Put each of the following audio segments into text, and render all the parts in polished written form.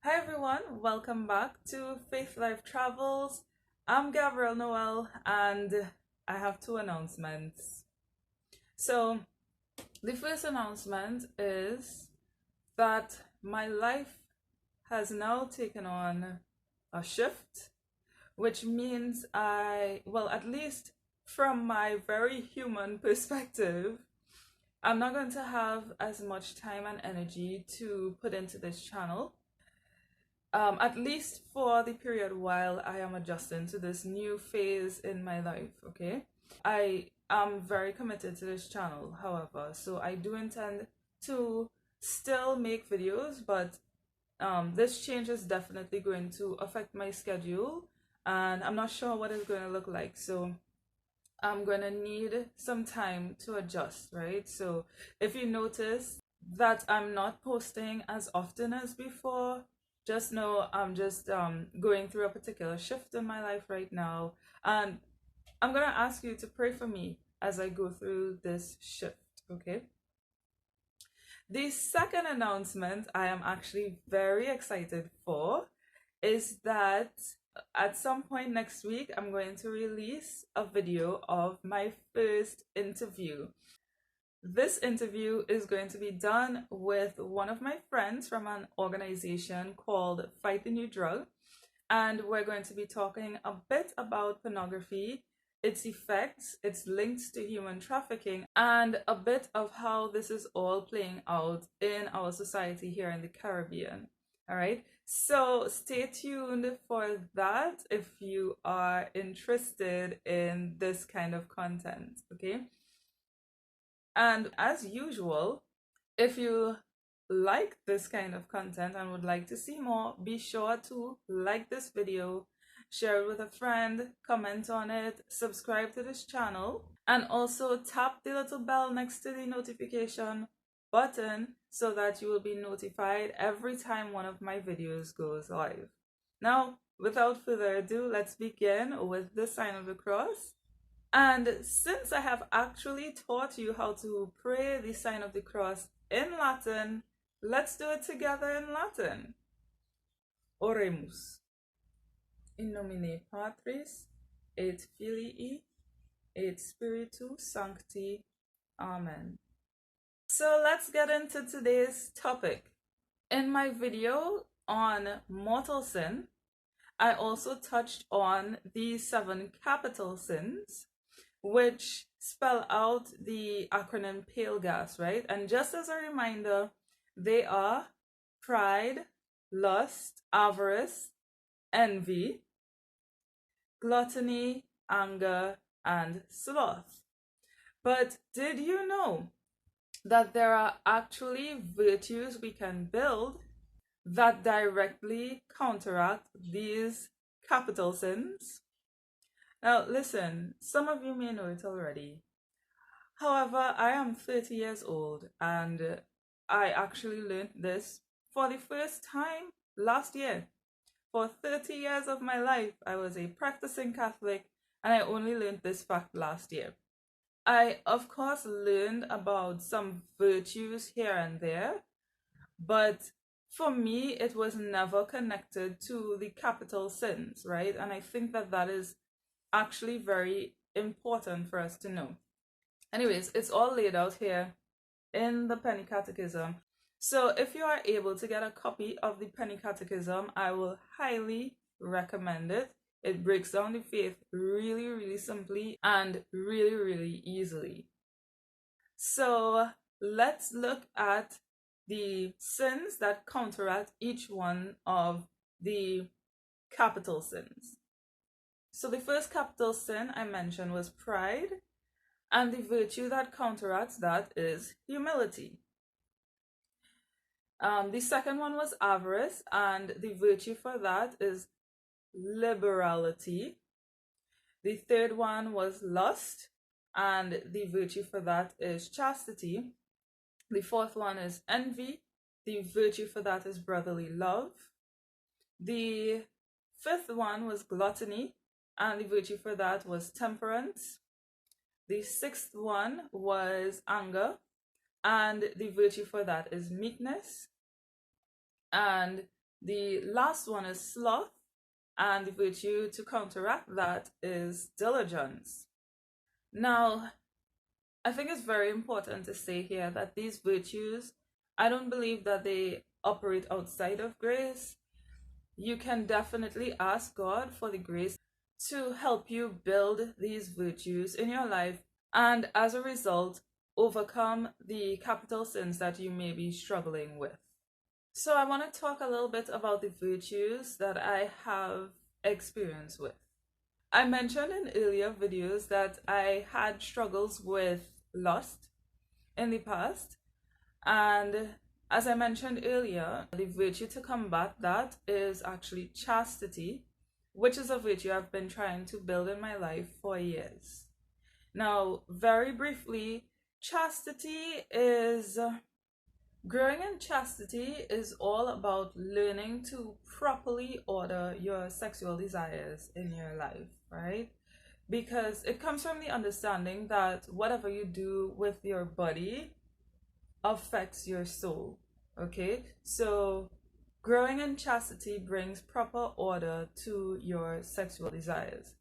Hi everyone, welcome back to Faith Life Travels. I'm Gabrielle Noel and I have two announcements. So, the first announcement is that my life has now taken on a shift, which means at least from my very human perspective, I'm not going to have as much time and energy to put into this channel. At least for the period while I am adjusting to this new phase in my life, okay? I am very committed to this channel, however, so I do intend to still make videos, but this change is definitely going to affect my schedule, and I'm not sure what it's going to look like, so I'm going to need some time to adjust, right? So if you notice that I'm not posting as often as before, just know I'm just going through a particular shift in my life right now, and I'm gonna ask you to pray for me as I go through this shift, okay? The second announcement I am actually very excited for is that at some point next week I'm going to release a video of my first interview. This interview is going to be done with one of my friends from an organization called Fight the New Drug, and we're going to be talking a bit about pornography, its effects, its links to human trafficking, and a bit of how this is all playing out in our society here in the Caribbean. All right, so stay tuned for that if you are interested in this kind of content, okay? And as usual, if you like this kind of content and would like to see more, be sure to like this video, share it with a friend, comment on it, subscribe to this channel, and also tap the little bell next to the notification button so that you will be notified every time one of my videos goes live. Now, without further ado, let's begin with the sign of the cross. And since I have actually taught you how to pray the sign of the cross in Latin, let's do it together in Latin. Oremus. In nomine Patris, et Filii, et Spiritus Sancti. Amen. So let's get into today's topic. In my video on mortal sin, I also touched on the 7 capital sins, which spell out the acronym PALE gas, right? And just as a reminder, they are pride, lust, avarice, envy, gluttony, anger, and sloth. But did you know that there are actually virtues we can build that directly counteract these capital sins? Now, listen, some of you may know it already. However, I am 30 years old and I actually learned this for the first time last year. For 30 years of my life, I was a practicing Catholic and I only learned this fact last year. I, of course, learned about some virtues here and there, but for me, it was never connected to the capital sins, right? And I think that that is actually very important for us to know. Anyways, it's all laid out here in the Penny Catechism. So if you are able to get a copy of the Penny Catechism, I will highly recommend it. It breaks down the faith really, really simply and really, really easily. So let's look at the sins that counteract each one of the capital sins. So the first capital sin I mentioned was pride, and the virtue that counteracts that is humility. The second one was avarice, and the virtue for that is liberality. The third one was lust, and the virtue for that is chastity. The fourth one is envy. The virtue for that is brotherly love. The fifth one was gluttony, and the virtue for that was temperance. The sixth one was anger, and the virtue for that is meekness. And The last one is sloth, and the virtue to counteract that is diligence. Now, I think it's very important to say here that these virtues, I don't believe that they operate outside of grace. You can definitely ask God for the grace to help you build these virtues in your life, and as a result, overcome the capital sins that you may be struggling with. So, I want to talk a little bit about the virtues that I have experience with. I mentioned in earlier videos that I had struggles with lust in the past, and as I mentioned earlier, the virtue to combat that is actually chastity, which is a virtue I've been trying to build in my life for years. Now, very briefly, growing in chastity is all about learning to properly order your sexual desires in your life, right? Because it comes from the understanding that whatever you do with your body affects your soul. Okay, so growing in chastity brings proper order to your sexual desires.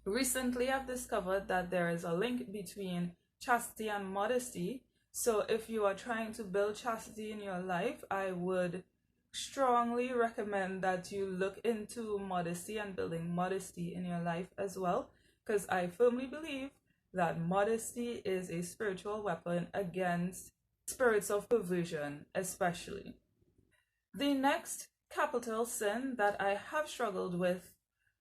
Recently, I've discovered that there is a link between chastity and modesty. So, if you are trying to build chastity in your life, I would strongly recommend that you look into modesty and building modesty in your life as well, because I firmly believe that modesty is a spiritual weapon against spirits of perversion, especially. The next capital sin that I have struggled with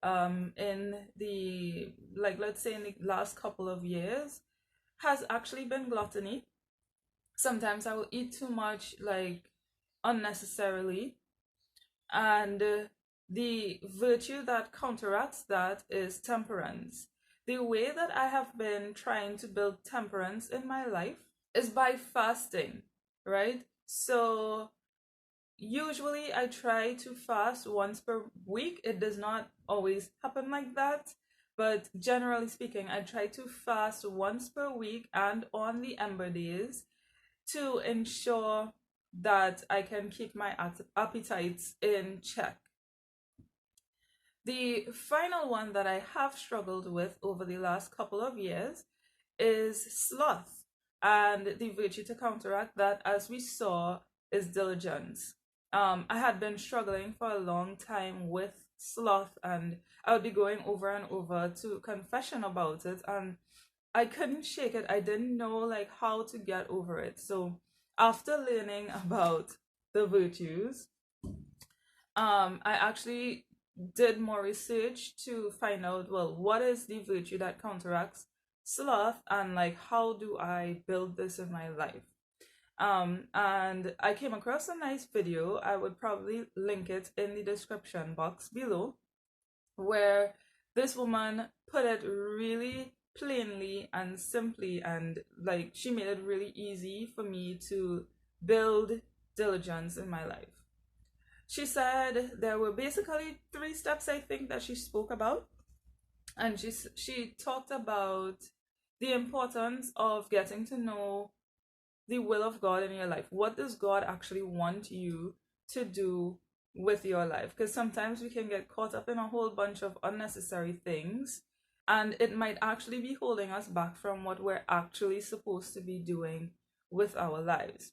in the, like, let's say in the last couple of years has actually been gluttony. Sometimes I will eat too much, like, unnecessarily, and the virtue that counteracts that is temperance. The way that I have been trying to build temperance in my life is by fasting, right? So usually I try to fast once per week. It does not always happen like that, but generally speaking, I try to fast once per week and on the ember days to ensure that I can keep my appetites in check. The final one that I have struggled with over the last couple of years is sloth, and the virtue to counteract that, as we saw, is diligence. I had been struggling for a long time with sloth, and I would be going over and over to confession about it, and I couldn't shake it. I didn't know like how to get over it. So after learning about the virtues, I actually did more research to find out, well, what is the virtue that counteracts sloth, and like how do I build this in my life. And I came across a nice video. I would probably link it in the description box below, where this woman put it really plainly and simply, and like she made it really easy for me to build diligence in my life. She said there were basically 3 steps, I think, that she spoke about, and she talked about the importance of getting to know the will of God in your life. What does God actually want you to do with your life? Because sometimes we can get caught up in a whole bunch of unnecessary things, and it might actually be holding us back from what we're actually supposed to be doing with our lives.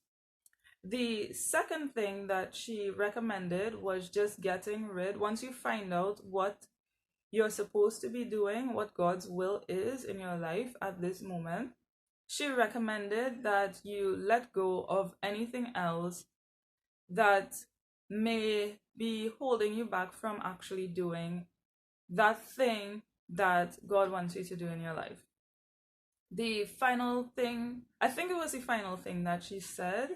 The second thing that she recommended was just getting rid, once you find out what you're supposed to be doing, what God's will is in your life at this moment, she recommended that you let go of anything else that may be holding you back from actually doing that thing that God wants you to do in your life. The final thing, I think it was the final thing that she said,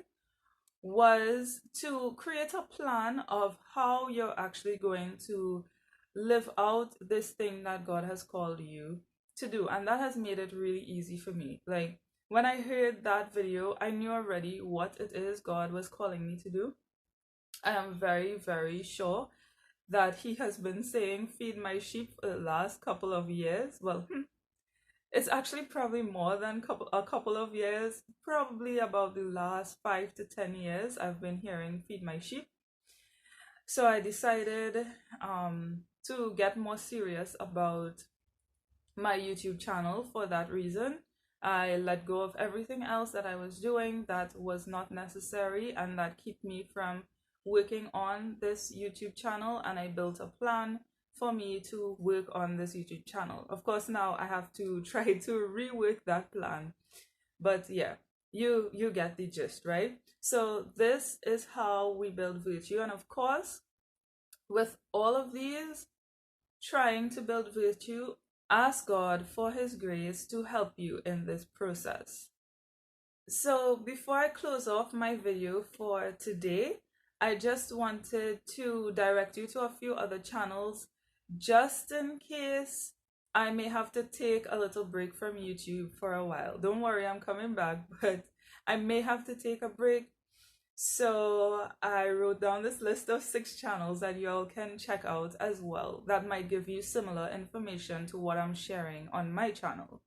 was to create a plan of how you're actually going to live out this thing that God has called you to do. And that has made it really easy for me. Like, when I heard that video, I knew already what it is God was calling me to do. I am very, very sure that He has been saying, feed my sheep, for the last couple of years. Well, it's actually probably more than a couple of years, probably about the last 5 to 10 years, I've been hearing feed my sheep. So I decided to get more serious about my YouTube channel for that reason. I let go of everything else that I was doing that was not necessary and that kept me from working on this YouTube channel, and I built a plan for me to work on this YouTube channel. Of course, now I have to try to rework that plan. But yeah, you get the gist, right? So this is how we build virtue. And of course, with all of these, trying to build virtue, ask God for His grace to help you in this process. So before I close off my video for today, I just wanted to direct you to a few other channels just in case I may have to take a little break from YouTube for a while. Don't worry, I'm coming back, but I may have to take a break. So I wrote down this list of 6 channels that you all can check out as well that might give you similar information to what I'm sharing on my channel.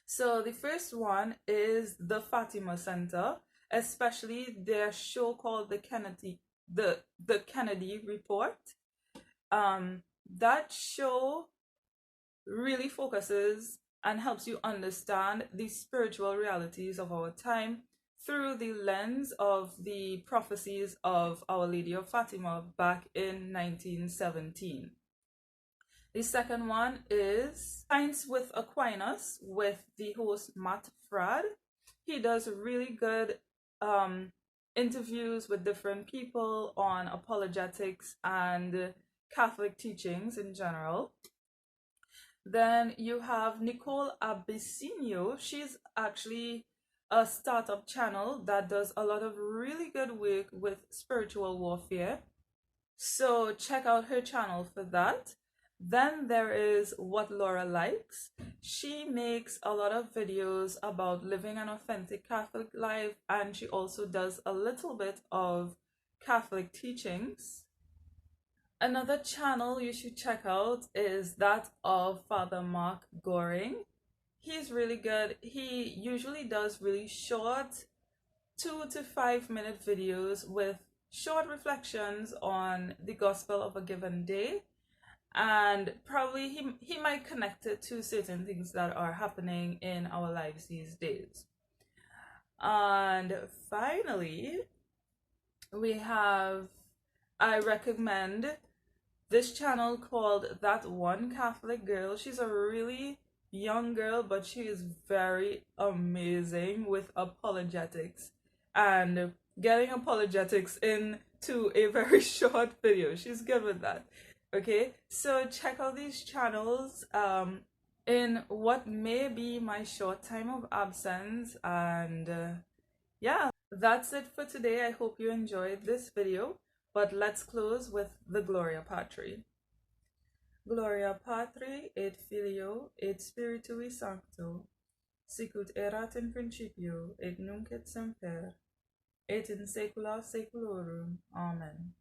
So the first one is the Fatima Center, especially their show called the Kennedy Report. That show really focuses and helps you understand the spiritual realities of our time through the lens of the prophecies of Our Lady of Fatima back in 1917. The second one is Science with Aquinas with the host Matt Fradd. He does really good interviews with different people on apologetics and Catholic teachings in general. Then you have Nicole Abisinio. She's actually a startup channel that does a lot of really good work with spiritual warfare. So check out her channel for that. Then there is What Laura Likes. She makes a lot of videos about living an authentic Catholic life, and she also does a little bit of Catholic teachings. Another channel you should check out is that of Father Mark Goring. He's really good. He usually does really short 2 to 5 minute videos with short reflections on the gospel of a given day, and probably he might connect it to certain things that are happening in our lives these days. And finally, I recommend this channel called That One Catholic Girl. She's a really young girl, but she is very amazing with apologetics and getting apologetics into a very short video. She's good with that. Okay, so check out these channels in what may be my short time of absence, and yeah, that's it for today. I hope you enjoyed this video, but let's close with the Gloria Patri. Gloria Patri et Filio et Spiritui Sancto, sicut erat in principio et nunc et semper et in saecula saeculorum. Amen.